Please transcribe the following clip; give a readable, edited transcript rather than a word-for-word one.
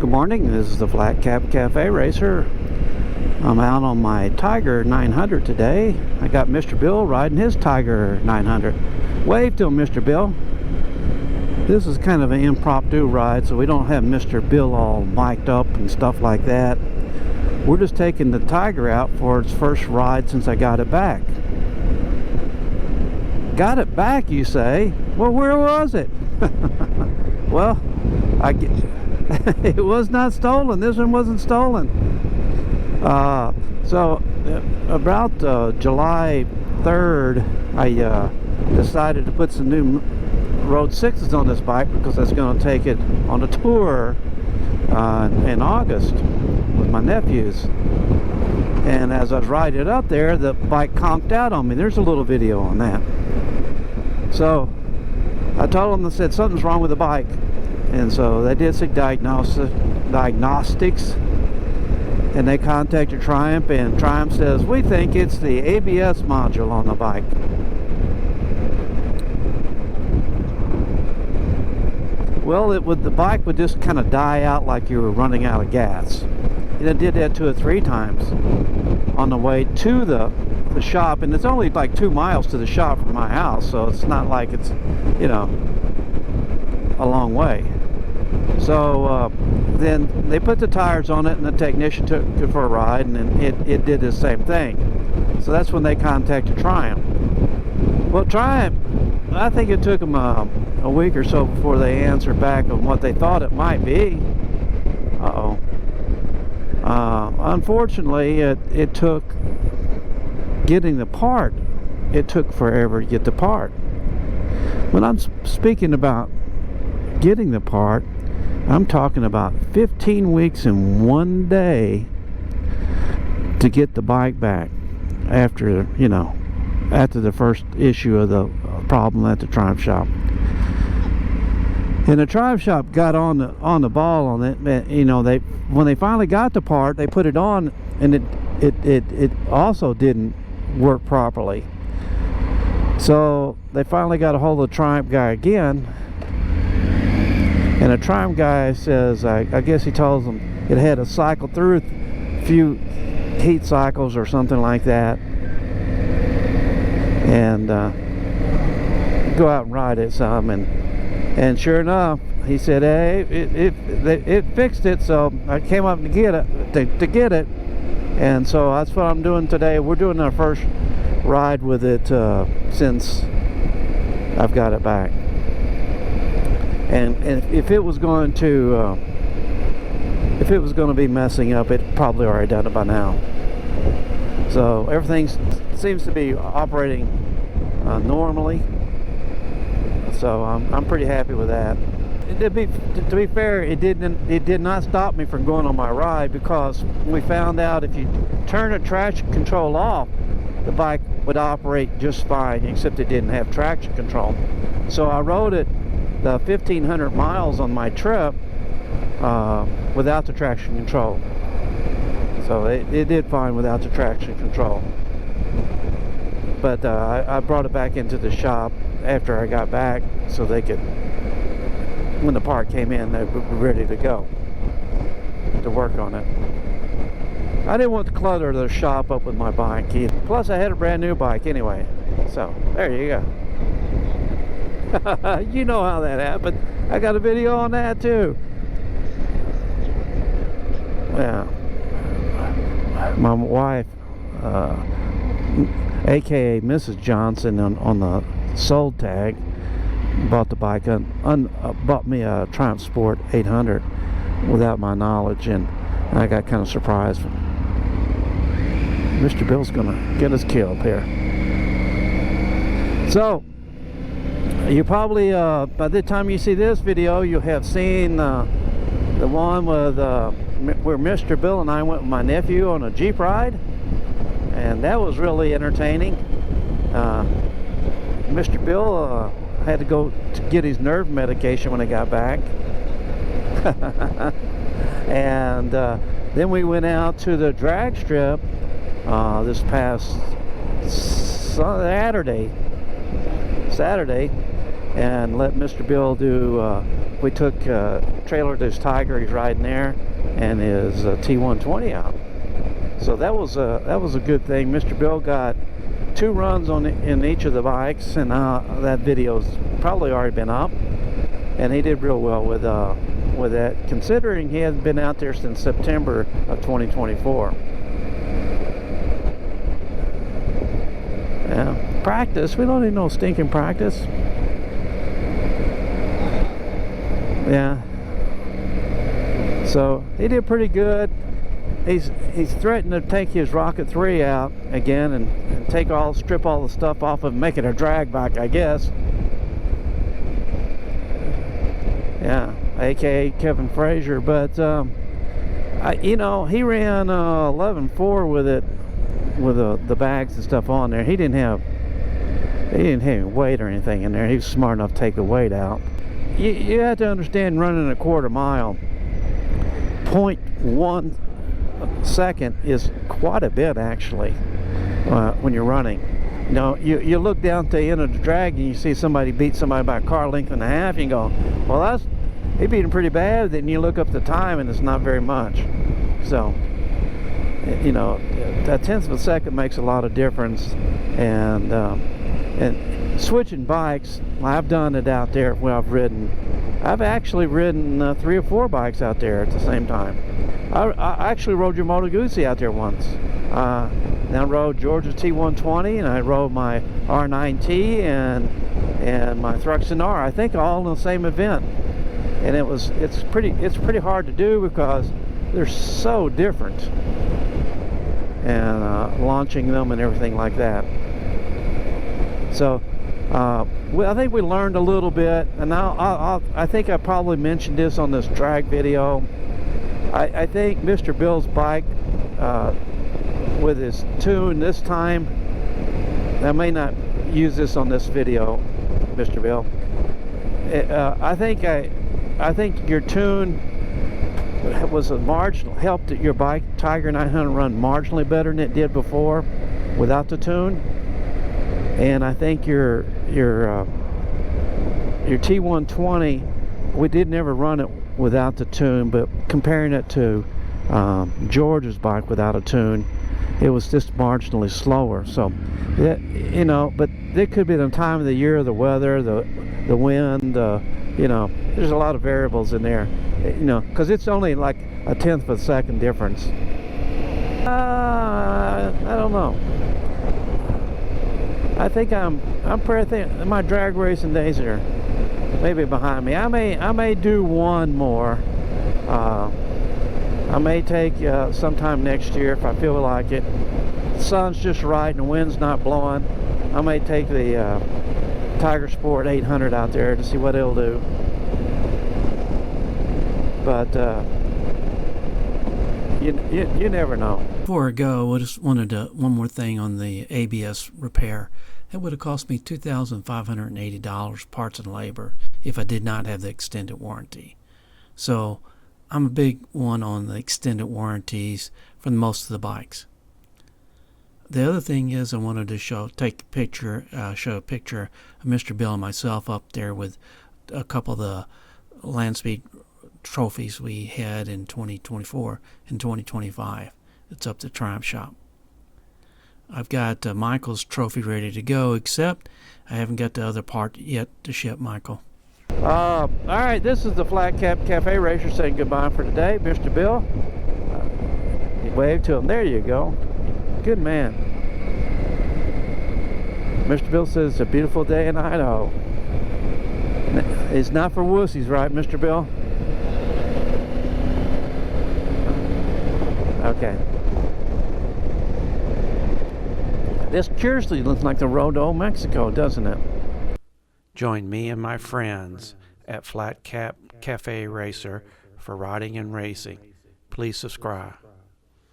Good morning, this is the Flat Cap Cafe Racer. I'm out on my Tiger 900 today. I got Mr. Bill riding his Tiger 900. Wave to him, Mr. Bill. This is kind of an impromptu ride, so we don't have Mr. Bill all mic'd up and stuff like that. We're just taking the Tiger out for its first ride since I got it back. Got it back, you say? Well, where was it? Well, it was not stolen. This one wasn't stolen. So about July 3rd, I decided to put some new Road 6s on this bike because I was going to take it on a tour in August with my nephews. And as I was riding it up there, the bike conked out on me. There's a little video on that. So I told them, I said, something's wrong with the bike. And so they did some diagnostics, and they contacted Triumph, and Triumph says, we think it's the ABS module on the bike. Well, the bike would just kind of die out like you were running out of gas. And it did that 2 or 3 times on the way to the shop, and it's only like 2 miles to the shop from my house, so it's not like it's, you know, a long way. So then they put the tires on it, and the technician took it for a ride, and then it did the same thing. So that's when they contacted Triumph. Well, Triumph, I think it took them a week or so before they answered back on what they thought it might be. Unfortunately, it took getting the part. It took forever to get the part. When I'm speaking about getting the part, I'm talking about 15 weeks and 1 day to get the bike back after, you know, after the first issue of the problem at the Triumph shop. And the Triumph shop got on the ball on it. You know, when they finally got the part, they put it on, and it also didn't work properly. So they finally got a hold of the Triumph guy again. And the Triumph guy says, I guess he tells them it had to cycle through a few heat cycles or something like that, and go out and ride it some. And sure enough, he said, hey, it fixed it. So I came up to get it, and so that's what I'm doing today. We're doing our first ride with it since I've got it back. And if it was going to be messing up, it probably already done it by now. So everything seems to be operating normally. So I'm pretty happy with that. To be fair, it did not stop me from going on my ride, because we found out if you turn the traction control off, the bike would operate just fine, except it didn't have traction control. So I rode it the 1,500 miles on my trip without the traction control. So it did fine without the traction control. But I brought it back into the shop after I got back, so they could, when the part came in, they were ready to go to work on it. I didn't want to clutter the shop up with my bike either. Plus I had a brand new bike anyway. So there you go. You know how that happened. I got a video on that too. Yeah. My wife, aka Mrs. Johnson, on the sold tag, bought the bike, bought me a Triumph Sport 800 without my knowledge, and I got kind of surprised. Mr. Bill's gonna get us killed here. So you probably, by the time you see this video, you have seen the one with where Mr. Bill and I went with my nephew on a Jeep ride, and that was really entertaining. Mr. Bill had to go to get his nerve medication when he got back. And then we went out to the drag strip this past Saturday, and let Mr. Bill do we took trailered his Tiger, he's riding there, and his T120 out. So that was a good thing. Mr. Bill got 2 runs in each of the bikes, and that video's probably already been up. And he did real well with that, considering he hadn't been out there since September of 2024. Yeah, practice. We don't need no stinking practice. Yeah. So he did pretty good. He's threatened to take his Rocket 3 out again and strip all the stuff off of, make it a drag bike, I guess. Yeah, aka Kevin Frazier. But you know, he ran 11.4 with it, with the bags and stuff on there. He didn't have any weight or anything in there. He was smart enough to take the weight out. You have to understand, running a quarter mile, 0.1 second is quite a bit, actually, when you're running. You know, you look down to the end of the drag and you see somebody beat somebody by a car length and a half, and you go, well, he beat him pretty bad. Then you look up the time and it's not very much. So, you know, that 1/10 of a second makes a lot of difference. And switching bikes, I've done it out there when I've actually ridden 3 or 4 bikes out there at the same time. I actually rode your Moto Guzzi out there once. Then I rode George's T120, and I rode my R9T and my Thruxton R, I think all in the same event. And it's pretty hard to do because they're so different, and launching them and everything like that. So I think we learned a little bit, and I think I probably mentioned this on this drag video. I think Mr. Bill's bike, with his tune this time, I may not use this on this video, Mr. Bill. I think your tune was helped your bike Tiger 900 run marginally better than it did before without the tune. And I think your T120, we did never run it without the tune, but comparing it to George's bike without a tune, it was just marginally slower. So, you know, but there could be the time of the year, the weather, the wind, you know, there's a lot of variables in there, you know, because it's only like a 1/10 of a second difference. I don't know. I think my drag racing days are maybe behind me. I may do one more. I may take sometime next year if I feel like it. The sun's just right and the wind's not blowing. I may take the Tiger Sport 800 out there to see what it'll do. But you never know. Before I go, I just wanted one more thing on the ABS repair. It would have cost me $2,580 parts and labor if I did not have the extended warranty. So I'm a big one on the extended warranties for most of the bikes. The other thing is, I wanted to show a picture of Mr. Bill and myself up there with a couple of the Land Speed trophies we had in 2024 and 2025. It's up to Triumph Shop. I've got Michael's trophy ready to go, except I haven't got the other part yet to ship, Michael. All right, this is the Flat Cap Cafe Racer saying goodbye for today. Mr. Bill, wave to him. There you go. Good man. Mr. Bill says it's a beautiful day in Idaho. It's not for wussies, right, Mr. Bill? Okay. This curiously looks like the road to Old Mexico, doesn't it? Join me and my friends at Flat Cap Cafe Racer for riding and racing. Please subscribe.